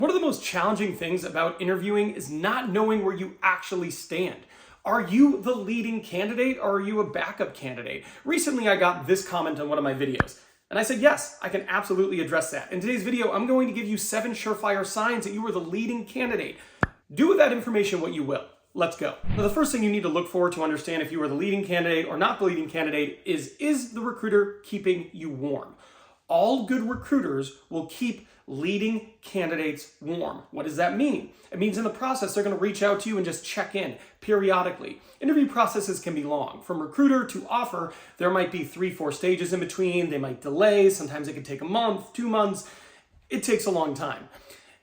One of the most challenging things about interviewing is not knowing where you actually stand. Are you the leading candidate or are you a backup candidate? Recently, I got this comment on one of my videos. And I said, yes, I can absolutely address that. In today's video, I'm going to give you 7 surefire signs that you are the leading candidate. Do with that information what you will. Let's go. Now, the first thing you need to look for to understand if you are the leading candidate or not the leading candidate is the recruiter keeping you warm? All good recruiters will keep leading candidates warm. What does that mean? It means in the process, they're going to reach out to you and just check in periodically. Interview processes can be long. From recruiter to offer, there might be 3-4 stages in between. They might delay. Sometimes it could take a month, 2 months. It takes a long time.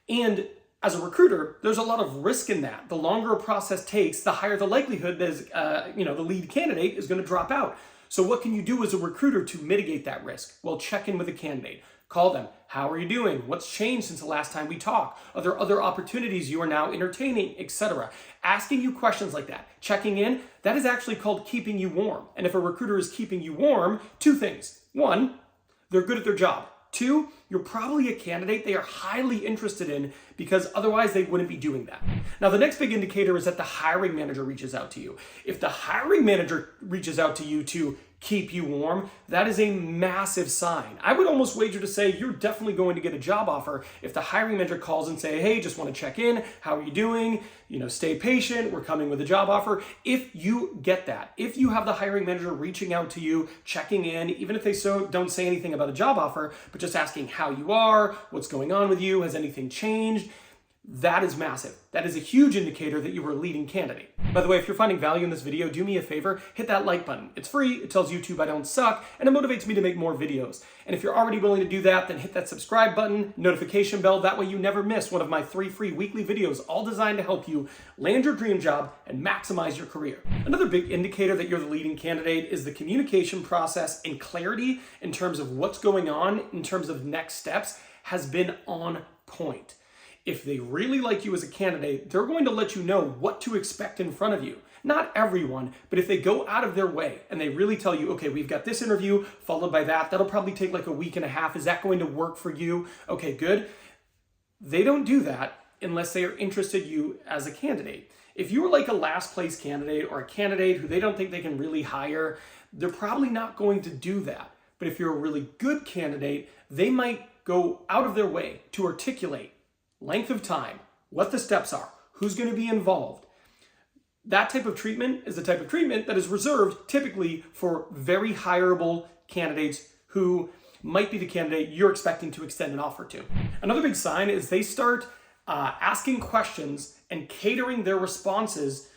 And as a recruiter, there's a lot of risk in that. The longer a process takes, the higher the likelihood that the lead candidate is going to drop out. So what can you do as a recruiter to mitigate that risk? Well, check in with a candidate. Call them. How are you doing? What's changed since the last time we talked? Are there other opportunities you are now entertaining, etc.? Asking you questions like that, checking in, that is actually called keeping you warm. And if a recruiter is keeping you warm, 2 things. 1, they're good at their job. 2, you're probably a candidate they are highly interested in because otherwise they wouldn't be doing that. Now, the next big indicator is that the hiring manager reaches out to you. If the hiring manager reaches out to you to keep you warm, that is a massive sign. I would almost wager to say you're definitely going to get a job offer if the hiring manager calls and say, hey, just want to check in. How are you doing? Stay patient. We're coming with a job offer. If you get that, if you have the hiring manager reaching out to you, checking in, even if they don't say anything about a job offer, but just asking how you are, what's going on with you, has anything changed? That is massive. That is a huge indicator that you are a leading candidate. By the way, if you're finding value in this video, do me a favor, hit that like button. It's free, it tells YouTube I don't suck, and it motivates me to make more videos. And if you're already willing to do that, then hit that subscribe button, notification bell, that way you never miss one of my 3 free weekly videos, all designed to help you land your dream job and maximize your career. Another big indicator that you're the leading candidate is the communication process and clarity in terms of what's going on, in terms of next steps, has been on point. If they really like you as a candidate, they're going to let you know what to expect in front of you. Not everyone, but if they go out of their way and they really tell you, okay, we've got this interview followed by that, that'll probably take like a week and a half. Is that going to work for you? Okay, good. They don't do that unless they are interested in you as a candidate. If you were like a last place candidate or a candidate who they don't think they can really hire, they're probably not going to do that. But if you're a really good candidate, they might go out of their way to articulate length of time, what the steps are, who's going to be involved. That type of treatment is the type of treatment that is reserved typically for very hireable candidates who might be the candidate you're expecting to extend an offer to. Another big sign is they start asking questions and catering their responses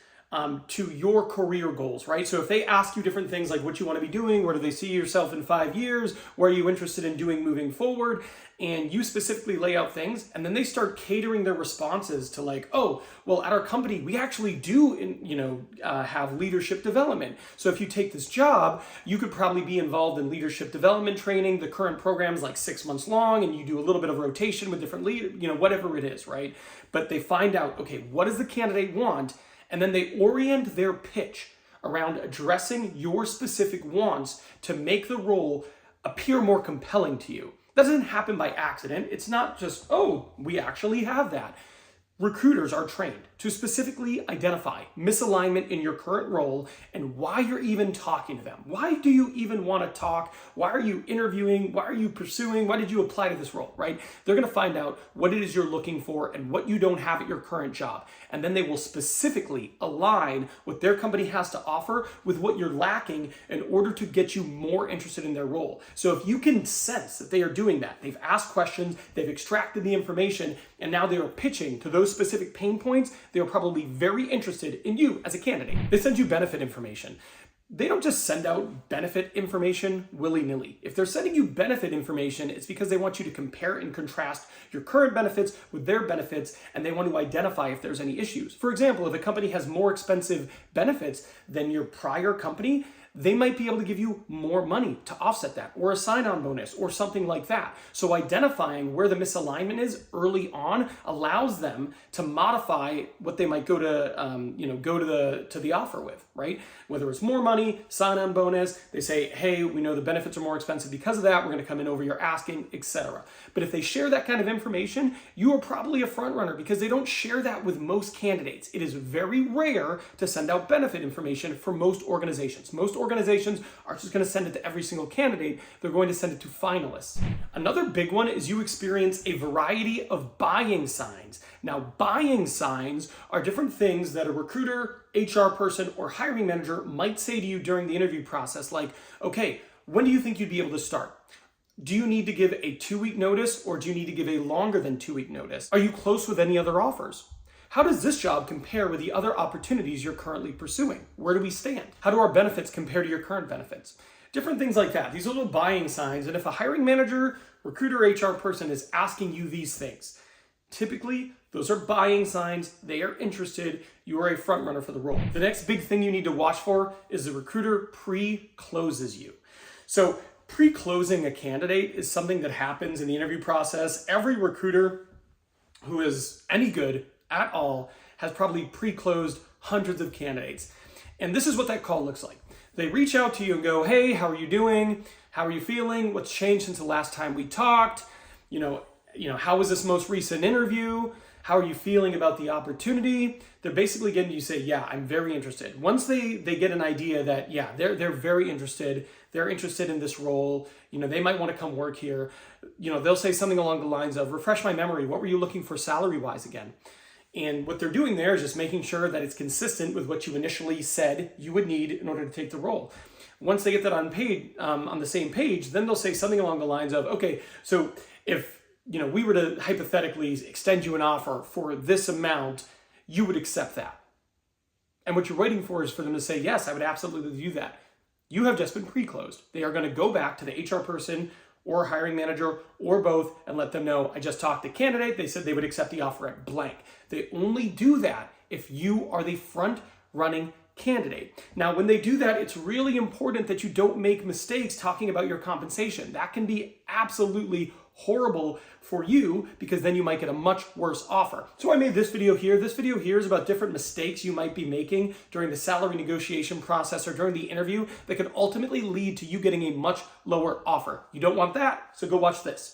to your career goals, right? So if they ask you different things like what you want to be doing, where do they see yourself in 5 years, what are you interested in doing moving forward, and you specifically lay out things, and then they start catering their responses to like, oh, well, at our company, we actually do, have leadership development. So if you take this job, you could probably be involved in leadership development training. The current program is like 6 months long, and you do a little bit of rotation with different leaders, whatever it is, right? But they find out, okay, what does the candidate want? And then they orient their pitch around addressing your specific wants to make the role appear more compelling to you. That doesn't happen by accident. It's not just, oh, we actually have that. Recruiters are trained to specifically identify misalignment in your current role and why you're even talking to them. Why do you even want to talk? Why are you interviewing? Why are you pursuing? Why did you apply to this role, right? They're going to find out what it is you're looking for and what you don't have at your current job. And then they will specifically align what their company has to offer with what you're lacking in order to get you more interested in their role. So if you can sense that they are doing that, they've asked questions, they've extracted the information, and now they are pitching to those specific pain points, they are probably very interested in you as a candidate. They send you benefit information. They don't just send out benefit information willy-nilly. If they're sending you benefit information, it's because they want you to compare and contrast your current benefits with their benefits, and they want to identify if there's any issues. For example, if a company has more expensive benefits than your prior company, they might be able to give you more money to offset that, or a sign-on bonus, or something like that. So identifying where the misalignment is early on allows them to modify what they might go to the offer with, right? Whether it's more money, sign-on bonus, they say, hey, we know the benefits are more expensive because of that, we're gonna come in over your asking, etc. But if they share that kind of information, you are probably a front runner because they don't share that with most candidates. It is very rare to send out benefit information for most organizations. Most organizations aren't just going to send it to every single candidate, they're going to send it to finalists. Another big one is you experience a variety of buying signs. Now, buying signs are different things that a recruiter, HR person, or hiring manager might say to you during the interview process, like, okay, when do you think you'd be able to start? Do you need to give a 2-week notice, or do you need to give a longer than 2-week notice? Are you close with any other offers? How does this job compare with the other opportunities you're currently pursuing? Where do we stand? How do our benefits compare to your current benefits? Different things like that. These are little buying signs. And if a hiring manager, recruiter, HR person is asking you these things, typically those are buying signs. They are interested. You are a front runner for the role. The next big thing you need to watch for is the recruiter pre-closes you. So pre-closing a candidate is something that happens in the interview process. Every recruiter who is any good at all has probably pre-closed hundreds of candidates. And this is what that call looks like. They reach out to you and go, hey, how are you doing? How are you feeling? What's changed since the last time we talked? How was this most recent interview? How are you feeling about the opportunity? They're basically getting you to say, yeah, I'm very interested. Once they get an idea that, yeah, they're very interested. They're interested in this role. They might want to come work here. They'll say something along the lines of, refresh my memory. What were you looking for salary-wise again? And what they're doing there is just making sure that it's consistent with what you initially said you would need in order to take the role. Once they get that on the same page, then they'll say something along the lines of, okay, so if we were to hypothetically extend you an offer for this amount, you would accept that. And what you're waiting for is for them to say, yes, I would absolutely do that. You have just been pre-closed. They are going to go back to the HR person or hiring manager or both and let them know, I just talked to the candidate. They said they would accept the offer at blank. They only do that if you are the front running candidate. Now, when they do that, it's really important that you don't make mistakes talking about your compensation. That can be absolutely horrible for you because then you might get a much worse offer. So I made this video here. This video here is about different mistakes you might be making during the salary negotiation process or during the interview that could ultimately lead to you getting a much lower offer. You don't want that, so go watch this.